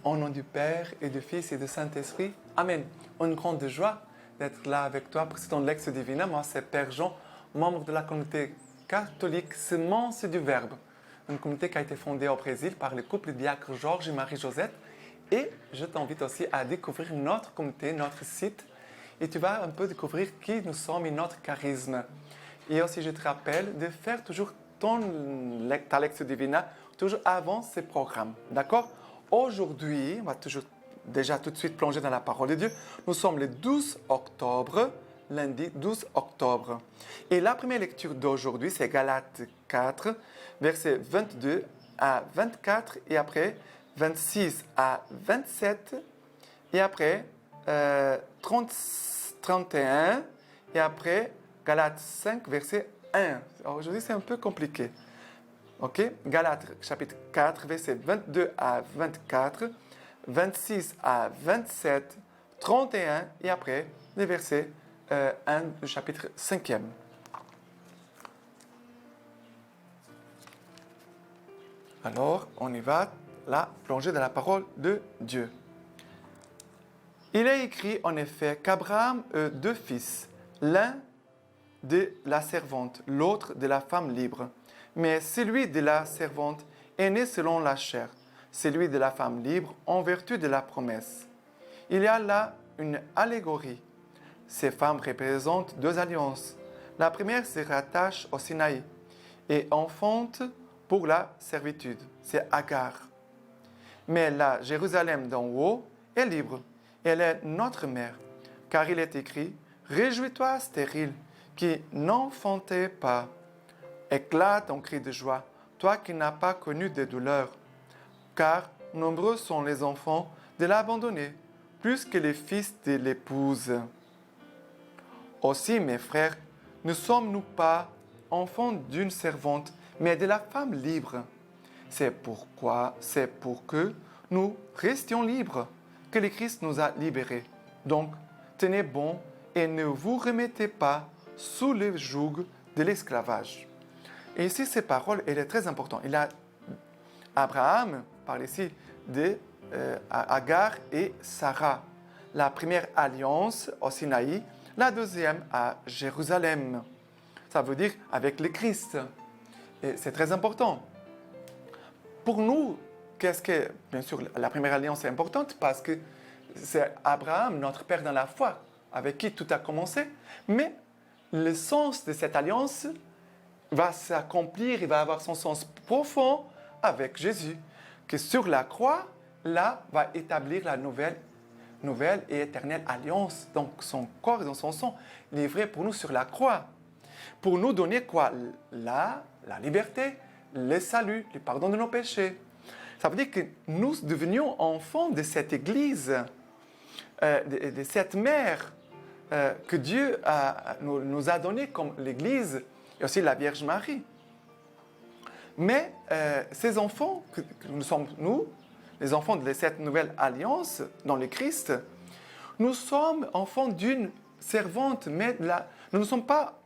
Au nom du Père et du Fils et du Saint-Esprit. Amen. Une grande joie d'être là avec toi pour ce Lex Divina. Moi, c'est Père Jean, membre de la communauté catholique Semence du Verbe. Une communauté qui a été fondée au Brésil par le couple diacre Georges et Marie-Josette. Et je t'invite aussi à découvrir notre communauté, notre site. Et tu vas un peu découvrir qui nous sommes et notre charisme. Et aussi, je te rappelle de faire toujours ta Lex Divina toujours avant ces programmes. D'accord? Aujourd'hui, on va déjà tout de suite plonger dans la parole de Dieu. Nous sommes le 12 octobre, lundi 12 octobre. Et la première lecture d'aujourd'hui, c'est Galates 4, versets 22 à 24, et après 26 à 27, et après 31, et après Galates 5, verset 1. Alors, aujourd'hui, c'est un peu compliqué. Ok? Galates chapitre 4, versets 22 à 24, 26 à 27, 31 et après les versets 1 du chapitre 5e. Alors, on y va, là, plonger dans la parole de Dieu. Il est écrit en effet qu'Abraham eut deux fils, l'un de la servante, l'autre de la femme libre. Mais celui de la servante est né selon la chair, celui de la femme libre en vertu de la promesse. Il y a là une allégorie. Ces femmes représentent deux alliances. La première se rattache au Sinaï et enfante pour la servitude. C'est Agar. Mais la Jérusalem d'en haut est libre. Elle est notre mère, car il est écrit « Réjouis-toi, stérile, qui n'enfantait pas. Éclate en cri de joie, toi qui n'as pas connu de douleur. Car nombreux sont les enfants de l'abandonné, plus que les fils de l'épouse. Aussi, mes frères, ne sommes-nous pas enfants d'une servante, mais de la femme libre. C'est pour que nous restions libres, que le Christ nous a libérés. Donc, tenez bon et ne vous remettez pas sous le joug de l'esclavage. Et ici, ces paroles, elle est très importante. Il a Abraham parle ici de Agar et Sarah. La première alliance au Sinaï, la deuxième à Jérusalem. Ça veut dire avec le Christ. Et c'est très important. Pour nous, bien sûr, la première alliance est importante parce que c'est Abraham, notre père dans la foi, avec qui tout a commencé. Mais le sens de cette alliance va s'accomplir, il va avoir son sens profond avec Jésus, qui sur la croix, là, va établir la nouvelle et éternelle alliance. Donc, son corps et son sang livrés pour nous sur la croix. Pour nous donner quoi? La liberté, le salut, le pardon de nos péchés. Ça veut dire que nous devenions enfants de cette Église, de cette mère que Dieu nous a donnée comme l'Église, et aussi la Vierge Marie. Mais ces enfants, que nous sommes nous, les enfants de cette nouvelle alliance dans le Christ, nous sommes enfants d'une servante, mais nous ne sommes pas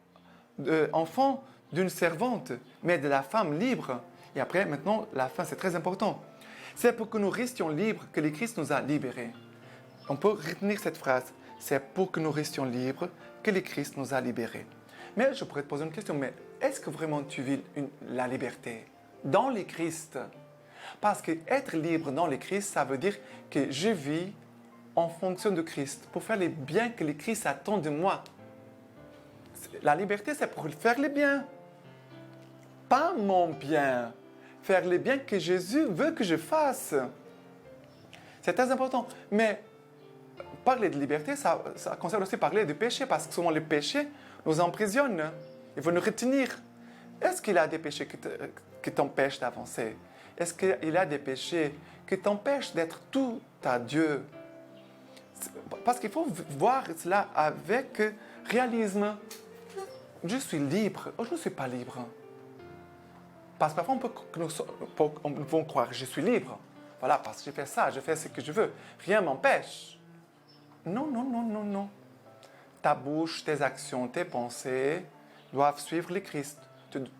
enfants d'une servante, mais de la femme libre. Et après, maintenant, la fin, c'est très important. C'est pour que nous restions libres que le Christ nous a libérés. On peut retenir cette phrase. C'est pour que nous restions libres que le Christ nous a libérés. Mais je pourrais te poser une question, mais est-ce que vraiment tu vis la liberté dans le Christ? Parce que être libre dans le Christ, ça veut dire que je vis en fonction de Christ, pour faire les biens que le Christ attend de moi. La liberté, c'est pour faire les biens. Pas mon bien. Faire les biens que Jésus veut que je fasse. C'est très important. Mais parler de liberté, ça concerne aussi parler du péché, parce que souvent le péché nous emprisonne. Il veut nous retenir. Est-ce qu'il y a des péchés qui t'empêchent d'avancer? Est-ce qu'il y a des péchés qui t'empêchent d'être tout à Dieu? Parce qu'il faut voir cela avec réalisme. Je suis libre, ou je ne suis pas libre. Parce que parfois, on peut croire que je suis libre. Voilà, parce que je fais ça, je fais ce que je veux. Rien ne m'empêche. Non, non, non, non, non. Ta bouche, tes actions, tes pensées doivent suivre le Christ.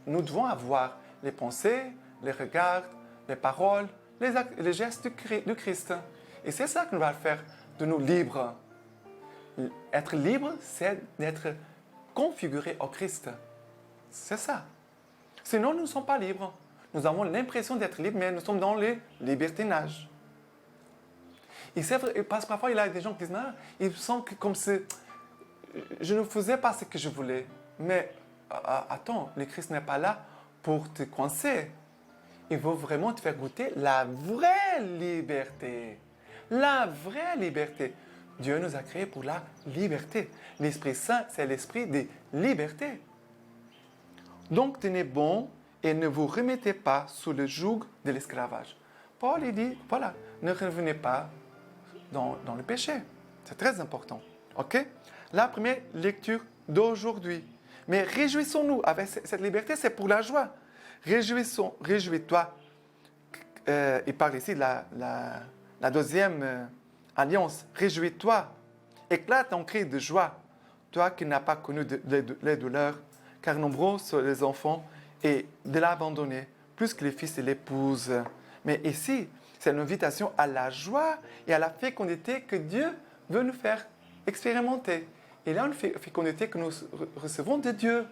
Nous devons avoir les pensées, les regards, les paroles les gestes du Christ. Et c'est ça qui va faire de nous libres. Être libre, c'est d'être configuré au Christ. C'est ça. Sinon, nous ne sommes pas libres. Nous avons l'impression d'être libres, mais nous sommes dans le libertinage. Et c'est vrai, parce que parfois, il y a des gens qui disent, ah, il me semble que comme si je ne faisais pas ce que je voulais. Mais attends, le Christ n'est pas là pour te coincer. Il veut vraiment te faire goûter la vraie liberté. La vraie liberté. Dieu nous a créés pour la liberté. L'Esprit Saint, c'est l'esprit de liberté. Donc, tenez bon et ne vous remettez pas sous le joug de l'esclavage. Paul, il dit, voilà, ne revenez pas dans le péché. C'est très important. OK? La première lecture d'aujourd'hui. Mais réjouissons-nous avec cette liberté, c'est pour la joie. Réjouis-toi. Il parle ici de la deuxième alliance. Réjouis-toi. Éclate en cri de joie, toi qui n'as pas connu les douleurs, car nombreux sont les enfants et de l'abandonner, plus que les fils et l'épouse. Mais ici, c'est une invitation à la joie et à la fécondité que Dieu veut nous faire expérimenter. Et là, une fécondité que nous recevons de Dieu.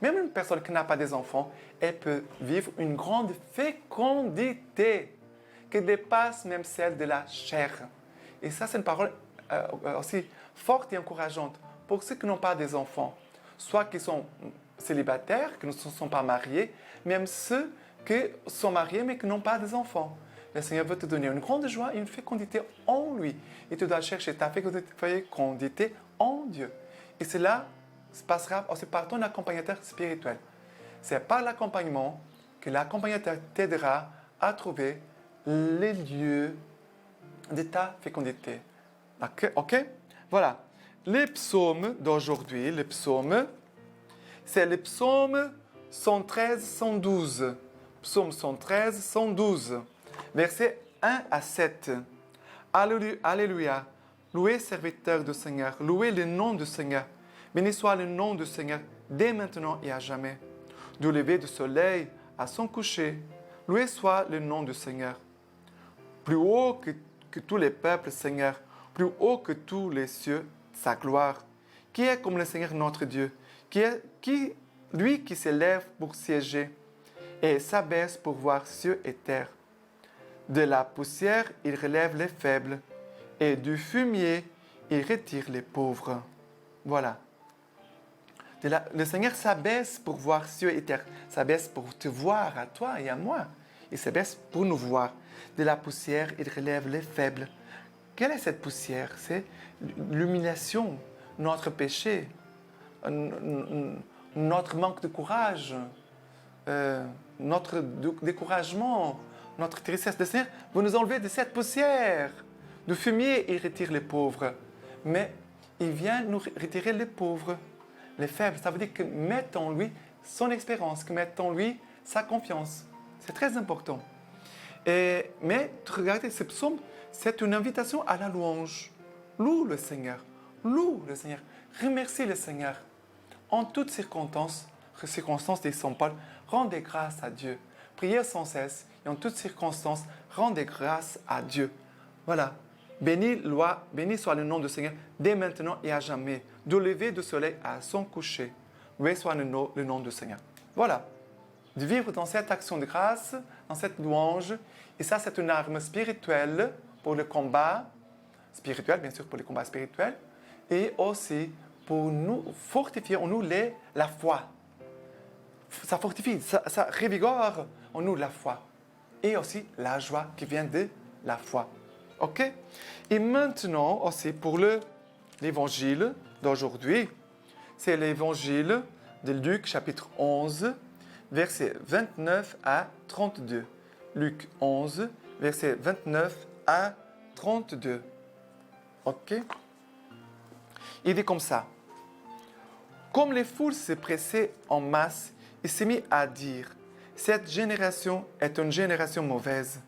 Même une personne qui n'a pas des enfants, elle peut vivre une grande fécondité qui dépasse même celle de la chair. Et ça, c'est une parole aussi forte et encourageante pour ceux qui n'ont pas des enfants, soit qui sont célibataires, qui ne sont pas mariés, même ceux qui sont mariés mais qui n'ont pas des enfants. Le Seigneur veut te donner une grande joie et une fécondité en lui. Et tu dois chercher ta fécondité en Dieu. Et cela se passera aussi par ton accompagnateur spirituel. C'est par l'accompagnement que l'accompagnateur t'aidera à trouver les lieux de ta fécondité. OK? Voilà. Les psaumes d'aujourd'hui, c'est le psaume 113-112. Psaume 113-112. Versets 1 à 7. Alléluia. Louez serviteur du Seigneur. Louez le nom du Seigneur. Béni soit le nom du Seigneur dès maintenant et à jamais. Du lever du soleil à son coucher. Loué soit le nom du Seigneur. Plus haut que tous les peuples, Seigneur, plus haut que tous les cieux, sa gloire. Qui est comme le Seigneur notre Dieu, lui qui s'élève pour siéger et s'abaisse pour voir cieux et terre. De la poussière, il relève les faibles, et du fumier, il retire les pauvres. Voilà. Le Seigneur s'abaisse pour voir cieux et terre, s'abaisse pour te voir à toi et à moi. Il s'abaisse pour nous voir. De la poussière, il relève les faibles. Quelle est cette poussière? C'est l'humiliation, notre péché, notre manque de courage, notre découragement, notre tristesse. Le Seigneur veut nous enlever de cette poussière. Du fumier, il retire les pauvres. Mais il vient nous retirer les pauvres, les faibles. Ça veut dire que mettre en lui son expérience, que mettre en lui sa confiance. C'est très important. Mais regardez, ce psaume, c'est une invitation à la louange. Loue le Seigneur. Loue le Seigneur. Remercie le Seigneur. En toutes circonstances, dit Saint Paul, rendez grâce à Dieu. Priez sans cesse et en toutes circonstances, rendez grâce à Dieu. Voilà. Béni soit le nom du Seigneur dès maintenant et à jamais. Du lever du soleil à son coucher. Loué soit le nom du Seigneur. Voilà. De vivre dans cette action de grâce, dans cette louange. Et ça, c'est une arme spirituelle pour le combat spirituel, bien sûr, pour les combats spirituels. Et aussi pour nous fortifier en nous la foi. Ça fortifie, ça revigore en nous la foi. Et aussi la joie qui vient de la foi. OK? Et maintenant, aussi pour l'évangile d'aujourd'hui, c'est l'évangile de Luc, chapitre 11, versets 29 à 32. Luc 11, versets 29 à 32. OK? Il dit comme ça. Comme les foules se pressaient en masse, il s'est mis à dire, cette génération est une génération mauvaise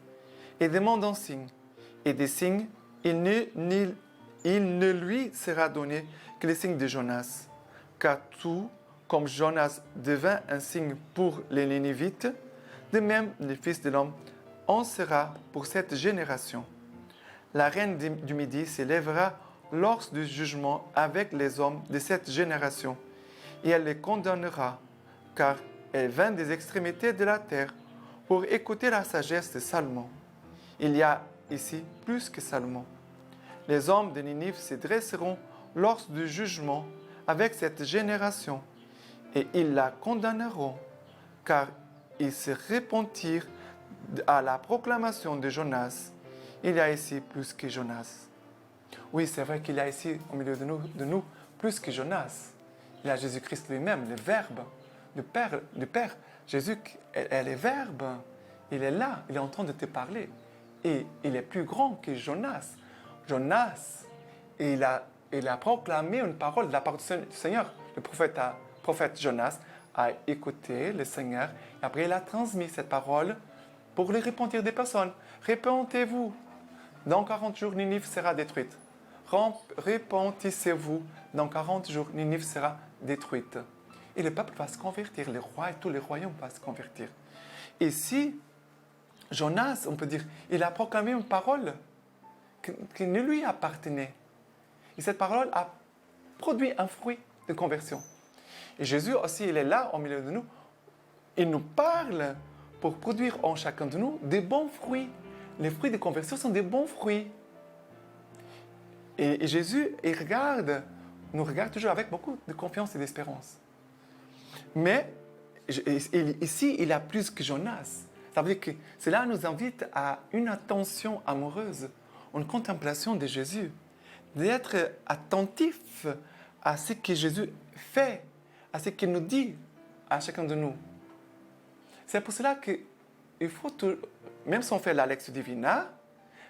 et demande un signe. Et des signes, il ne lui sera donné que les signes de Jonas. Car tout, comme Jonas devint un signe pour les Nénivites, de même les fils de l'homme en sera pour cette génération. La reine du Midi s'élèvera lors du jugement avec les hommes de cette génération, et elle les condamnera, car elle vint des extrémités de la terre pour écouter la sagesse de Salomon. Il y a ici plus que Salomon. Les hommes de Ninive se dresseront lors du jugement avec cette génération, et ils la condamneront, car ils se repentirent à la proclamation de Jonas. Il y a ici plus que Jonas. Oui, c'est vrai qu'il y a ici au milieu de nous plus que Jonas. Il y a Jésus-Christ lui-même, le Verbe, le Père. Jésus, elle est Verbe. Il est là, il est en train de te parler. Et il est plus grand que Jonas. Jonas, il a proclamé une parole de la part du Seigneur. Le prophète Jonas a écouté le Seigneur et après il a transmis cette parole pour le repentir des personnes. Repentez-vous. Dans 40 jours, Ninive sera détruite. Repentissez-vous. Dans 40 jours, Ninive sera détruite. Et le peuple va se convertir. Les rois et tous les royaumes vont se convertir. Et si Jonas, on peut dire, il a proclamé une parole qui ne lui appartenait. Et cette parole a produit un fruit de conversion. Et Jésus aussi, il est là au milieu de nous. Il nous parle pour produire en chacun de nous des bons fruits. Les fruits de conversion sont des bons fruits. Et Jésus, nous regarde toujours avec beaucoup de confiance et d'espérance. Mais ici, il a plus que Jonas. Ça veut dire que cela nous invite à une attention amoureuse, une contemplation de Jésus, d'être attentif à ce que Jésus fait, à ce qu'il nous dit à chacun de nous. C'est pour cela qu'il faut, même si on fait la lecture divina,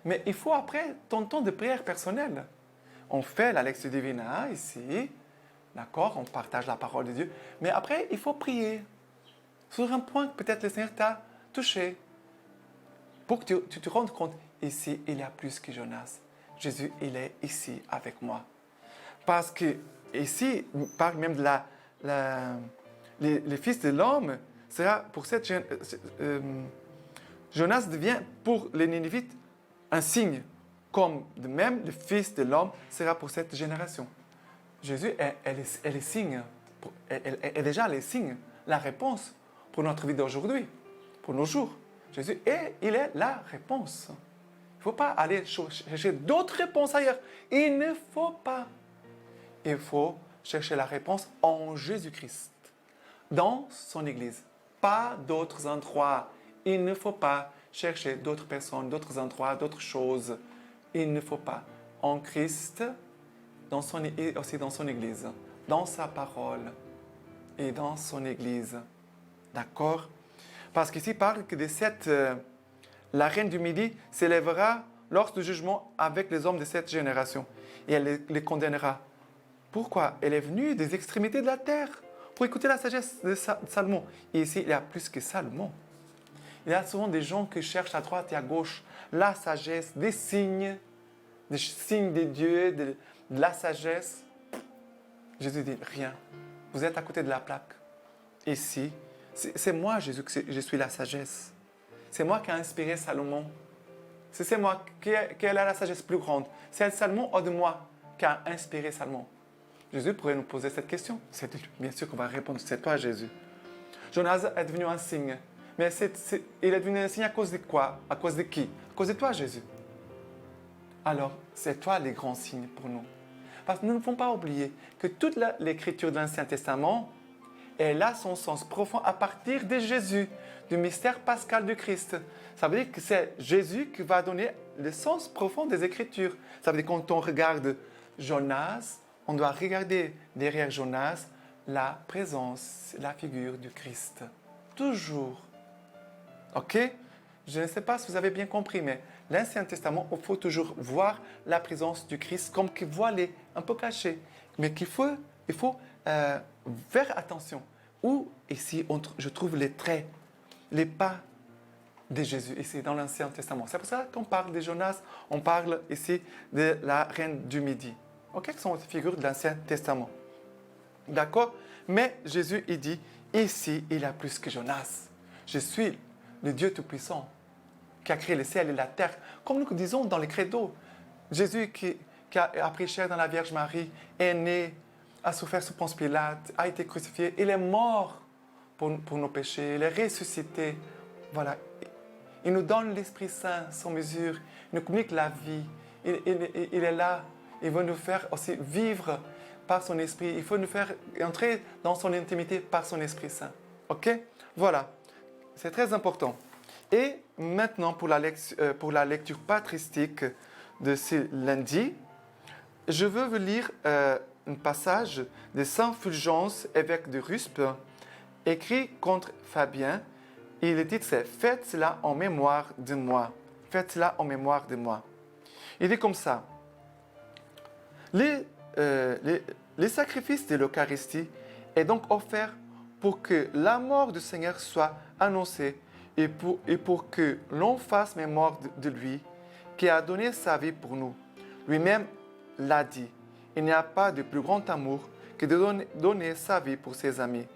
mais il faut après ton temps de prière personnelle. On fait la lecture divina ici, d'accord, on partage la parole de Dieu, mais après il faut prier sur un point que peut-être le Seigneur t'a touché, pour que tu te rendes compte, ici il y a plus que Jonas. Jésus, il est ici avec moi. Parce que ici, il parle même de les fils de l'homme, sera pour cette Jonas devient pour les Ninivites un signe, comme de même le fils de l'homme sera pour cette génération. Jésus est signe, elle est déjà les signes, la réponse pour notre vie d'aujourd'hui, pour nos jours. Jésus il est la réponse. Il ne faut pas aller chercher d'autres réponses ailleurs. Il ne faut pas. Il faut chercher la réponse en Jésus-Christ, dans son Église, pas d'autres endroits. Il ne faut pas chercher d'autres personnes, d'autres endroits, d'autres choses. Il ne faut pas. En Christ, aussi dans son Église, dans sa parole et dans son Église. D'accord? Parce qu'ici, il parle que la reine du Midi s'élèvera lors du jugement avec les hommes de cette génération et elle les condamnera. Pourquoi? Elle est venue des extrémités de la terre pour écouter la sagesse de Salomon. Et ici, il y a plus que Salomon. Il y a souvent des gens qui cherchent à droite et à gauche la sagesse, des signes de Dieu, de la sagesse. Jésus dit rien. Vous êtes à côté de la plaque. Ici, c'est moi, Jésus, que je suis la sagesse. C'est moi qui ai inspiré Salomon. C'est moi qui a la sagesse plus grande. C'est Salomon ou de moi qui a inspiré Salomon. Jésus pourrait nous poser cette question. C'est bien sûr qu'on va répondre, c'est toi, Jésus. Jonas est devenu un signe. Mais il est devenu un signe à cause de quoi? À cause de qui? À cause de toi, Jésus. Alors, c'est toi les grands signes pour nous. Parce que nous ne pouvons pas oublier que toute l'écriture de l'Ancien Testament, elle a son sens profond à partir de Jésus, du mystère pascal du Christ. Ça veut dire que c'est Jésus qui va donner le sens profond des Écritures. Ça veut dire que quand on regarde Jonas, on doit regarder derrière Jonas la présence, la figure du Christ. Toujours. OK? Je ne sais pas si vous avez bien compris, mais l'Ancien Testament, il faut toujours voir la présence du Christ comme qu'il voit les un peu caché. Mais il faut faire attention. Où ici, je trouve les traits, les pas de Jésus ici dans l'Ancien Testament. C'est pour ça qu'on parle de Jonas, on parle ici de la reine du Midi. OK, ce sont les figures de l'Ancien Testament. D'accord? Mais Jésus, il dit, ici, il y a plus que Jonas. Je suis le Dieu Tout-Puissant. qui a créé le ciel et la terre. Comme nous disons dans les credos, Jésus qui a pris chair dans la Vierge Marie, est né, a souffert sous Ponce Pilate, a été crucifié, il est mort pour nos péchés, il est ressuscité. Voilà. Il nous donne l'Esprit Saint sans mesure, il nous communique la vie. Il est là, il veut nous faire aussi vivre par son Esprit. Il faut nous faire entrer dans son intimité par son Esprit Saint. OK? Voilà. C'est très important. Et maintenant, pour la lecture patristique de ce lundi, je veux vous lire un passage de Saint Fulgence, évêque de Ruspe, écrit contre Fabien. Et le titre c'est « Faites cela en mémoire de moi ». Faites cela en mémoire de moi. Il dit comme ça. Les sacrifices de l'Eucharistie est donc offert pour que la mort du Seigneur soit annoncée et pour que l'on fasse mémoire de lui qui a donné sa vie pour nous. Lui-même l'a dit. Il n'y a pas de plus grand amour que de donner sa vie pour ses amis.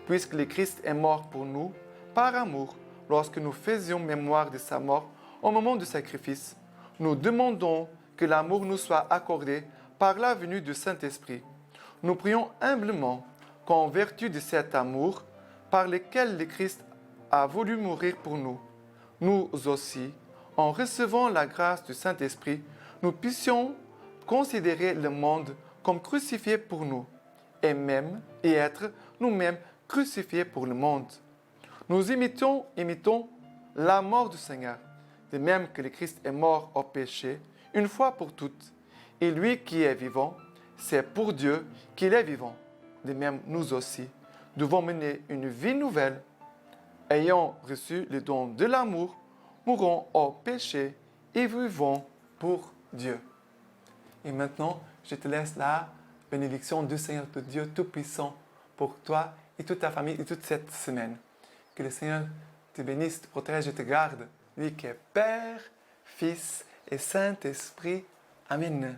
Puisque le Christ est mort pour nous, par amour, lorsque nous faisions mémoire de sa mort au moment du sacrifice, nous demandons que l'amour nous soit accordé par la venue du Saint-Esprit. Nous prions humblement qu'en vertu de cet amour par lequel le Christ a voulu mourir pour nous, nous aussi, en recevant la grâce du Saint-Esprit, nous puissions considérer le monde comme crucifié pour nous et être nous-mêmes crucifiés pour le monde. Nous imitons la mort du Seigneur, de même que le Christ est mort au péché, une fois pour toutes. Et lui qui est vivant, c'est pour Dieu qu'il est vivant. De même, nous aussi, devons mener une vie nouvelle. Ayant reçu le don de l'amour, mourons au péché et vivons pour Dieu. Et maintenant, je te laisse la bénédiction du Seigneur, de Dieu Tout-Puissant, pour toi et toute ta famille et toute cette semaine. Que le Seigneur te bénisse, te protège et te garde. Lui qui est Père, Fils et Saint-Esprit. Amen.